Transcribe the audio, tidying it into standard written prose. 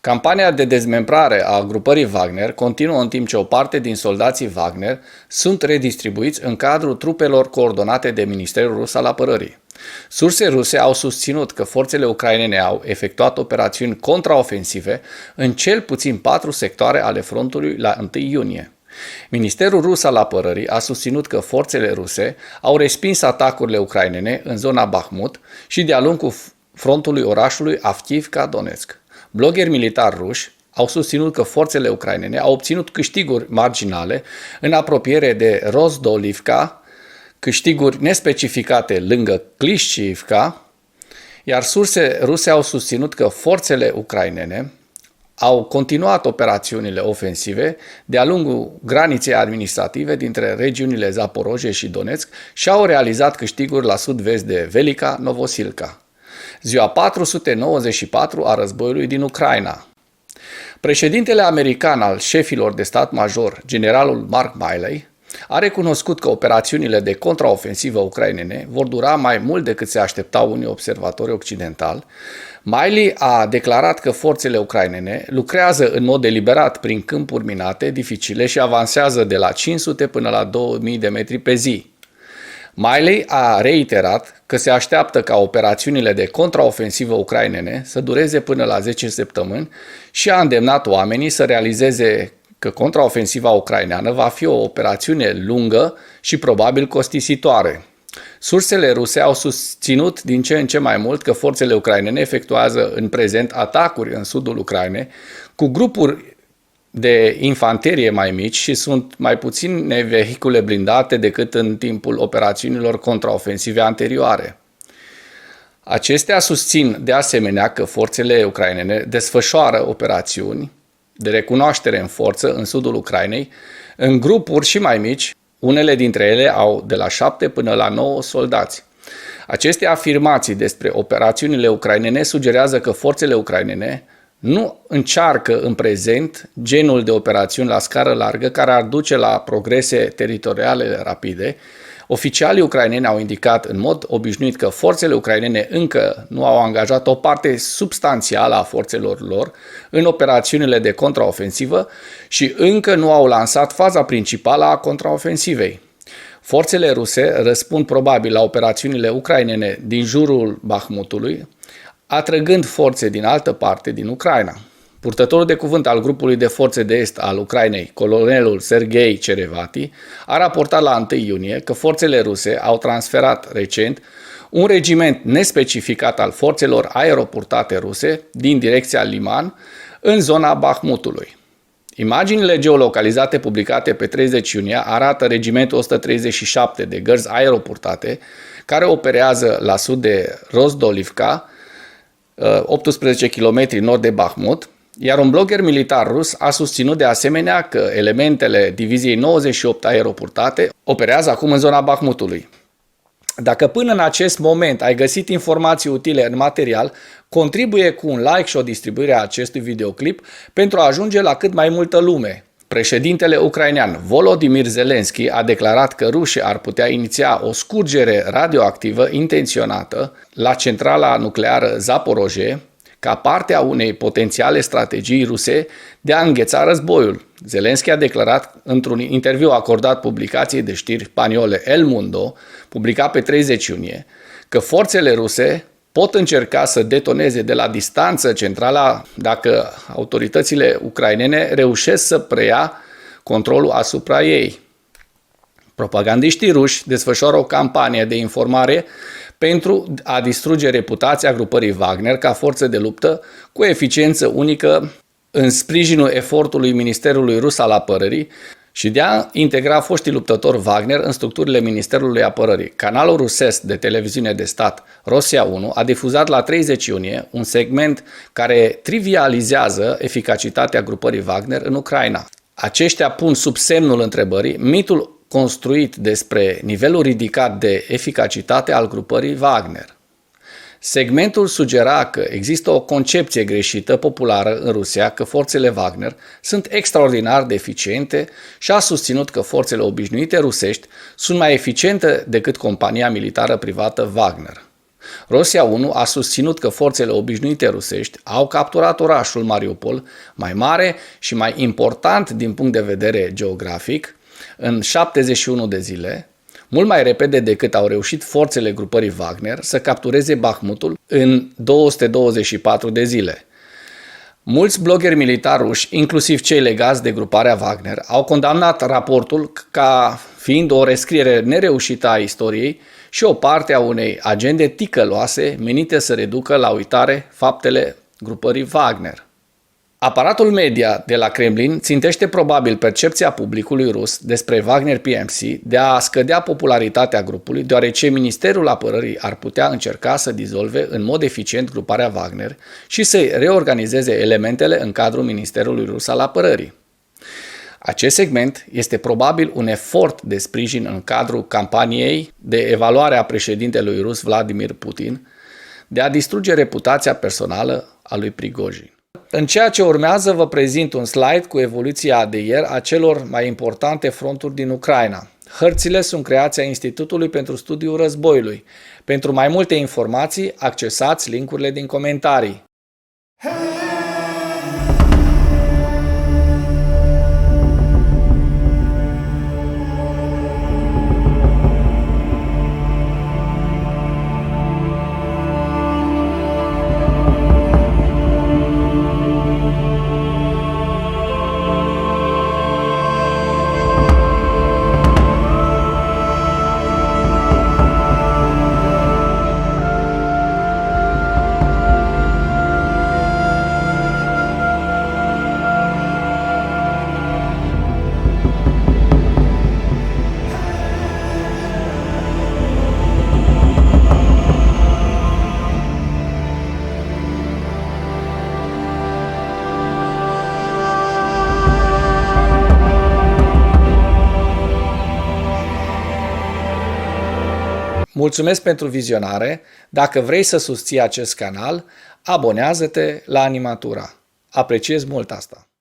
Campania de dezmembrare a grupării Wagner continuă în timp ce o parte din soldații Wagner sunt redistribuiți în cadrul trupelor coordonate de Ministerul Rus al Apărării. Surse ruse au susținut că forțele ucrainene au efectuat operațiuni contraofensive în cel puțin 4 sectoare ale frontului la 1 iunie. Ministerul Rus al Apărării a susținut că forțele ruse au respins atacurile ucrainene în zona Bahmut și de-a lungul frontului orașului Avdiivka-Donetsk. Bloggeri militari ruși au susținut că forțele ucrainene au obținut câștiguri marginale în apropiere de Rozdolivka, câștiguri nespecificate lângă Klishchiivka, iar surse ruse au susținut că forțele ucrainene au continuat operațiunile ofensive de-a lungul graniței administrative dintre regiunile Zaporozhye și Donetsk și au realizat câștiguri la sud-vest de Velika Novosilka. Ziua 494 a războiului din Ucraina. Președintele american al șefilor de stat major, generalul Mark Milley, a recunoscut că operațiunile de contraofensivă ucrainene vor dura mai mult decât se așteptau unii observatori occidentali. Milley a declarat că forțele ucrainene lucrează în mod deliberat prin câmpuri minate dificile și avansează de la 500 până la 2000 de metri pe zi. Milley a reiterat că se așteaptă ca operațiunile de contraofensivă ucrainene să dureze până la 10 săptămâni și a îndemnat oamenii să realizeze că contraofensiva ucraineană va fi o operațiune lungă și probabil costisitoare. Sursele ruse au susținut din ce în ce mai mult că forțele ucrainene efectuează în prezent atacuri în sudul Ucrainei cu grupuri de infanterie mai mici și sunt mai puține vehicule blindate decât în timpul operațiunilor contraofensive anterioare. Acestea susțin de asemenea că forțele ucrainene desfășoară operațiuni de recunoaștere în forță în sudul Ucrainei în grupuri și mai mici, unele dintre ele au de la 7 până la 9 soldați. Aceste afirmații despre operațiunile ucrainene sugerează că forțele ucrainene nu încearcă în prezent genul de operațiuni la scară largă care ar duce la progrese teritoriale rapide. Oficialii ucraineni au indicat în mod obișnuit că forțele ucrainene încă nu au angajat o parte substanțială a forțelor lor în operațiunile de contraofensivă și încă nu au lansat faza principală a contraofensivei. Forțele ruse răspund probabil la operațiunile ucrainene din jurul Bahmutului, atrăgând forțe din altă parte din Ucraina. Purtătorul de cuvânt al grupului de forțe de est al Ucrainei, colonelul Sergei Cerevati, a raportat la 1 iunie că forțele ruse au transferat recent un regiment nespecificat al forțelor aeroportate ruse din direcția Liman în zona Bahmutului. Imaginile geolocalizate publicate pe 30 iunie arată regimentul 137 de gărzi aeroportate care operează la sud de Rozdolivka, 18 km nord de Bahmut, iar un blogger militar rus a susținut de asemenea că elementele diviziei 98 aeroportate operează acum în zona Bahmutului. Dacă până în acest moment ai găsit informații utile în material, contribuie cu un like și o distribuire a acestui videoclip pentru a ajunge la cât mai multă lume. Președintele ucrainean Volodymyr Zelensky a declarat că rușii ar putea iniția o scurgere radioactivă intenționată la centrala nucleară Zaporozhye ca parte a unei potențiale strategii ruse de a îngheța războiul. Zelensky a declarat într-un interviu acordat publicației de știri spaniole El Mundo, publicat pe 30 iunie, că forțele ruse pot încerca să detoneze de la distanță centrala dacă autoritățile ucrainene reușesc să preia controlul asupra ei. Propagandiștii ruși desfășoară o campanie de informare pentru a distruge reputația grupării Wagner ca forță de luptă cu eficiență unică în sprijinul efortului Ministerului Rus al Apărării și de a integra foștii luptători Wagner în structurile Ministerului Apărării. Canalul rusesc de televiziune de stat Rosia 1 a difuzat la 30 iunie un segment care trivializează eficacitatea grupării Wagner în Ucraina. Aceștia pun sub semnul întrebării mitul construit despre nivelul ridicat de eficacitate al grupării Wagner. Segmentul sugera că există o concepție greșită populară în Rusia că forțele Wagner sunt extraordinar de eficiente și a susținut că forțele obișnuite rusești sunt mai eficiente decât compania militară privată Wagner. Rosia 1 a susținut că forțele obișnuite rusești au capturat orașul Mariupol, mai mare și mai important din punct de vedere geografic, în 71 de zile, mult mai repede decât au reușit forțele grupării Wagner să captureze Bahmutul în 224 de zile. Mulți bloggeri militari ruși, inclusiv cei legați de gruparea Wagner, au condamnat raportul ca fiind o rescriere nereușită a istoriei și o parte a unei agende ticăloase menite să reducă la uitare faptele grupării Wagner. Aparatul media de la Kremlin țintește probabil percepția publicului rus despre Wagner PMC de a scădea popularitatea grupului, deoarece Ministerul Apărării ar putea încerca să dizolve în mod eficient gruparea Wagner și să reorganizeze elementele în cadrul Ministerului Rus al Apărării. Acest segment este probabil un efort de sprijin în cadrul campaniei de evaluare a președintelui rus Vladimir Putin de a distruge reputația personală a lui Prigozhin. În ceea ce urmează vă prezint un slide cu evoluția de ieri a celor mai importante fronturi din Ucraina. Hărțile sunt creația Institutului pentru Studiul Războiului. Pentru mai multe informații, accesați linkurile din comentarii. Mulțumesc pentru vizionare. Dacă vrei să susții acest canal, abonează-te la Animatura. Apreciez mult asta.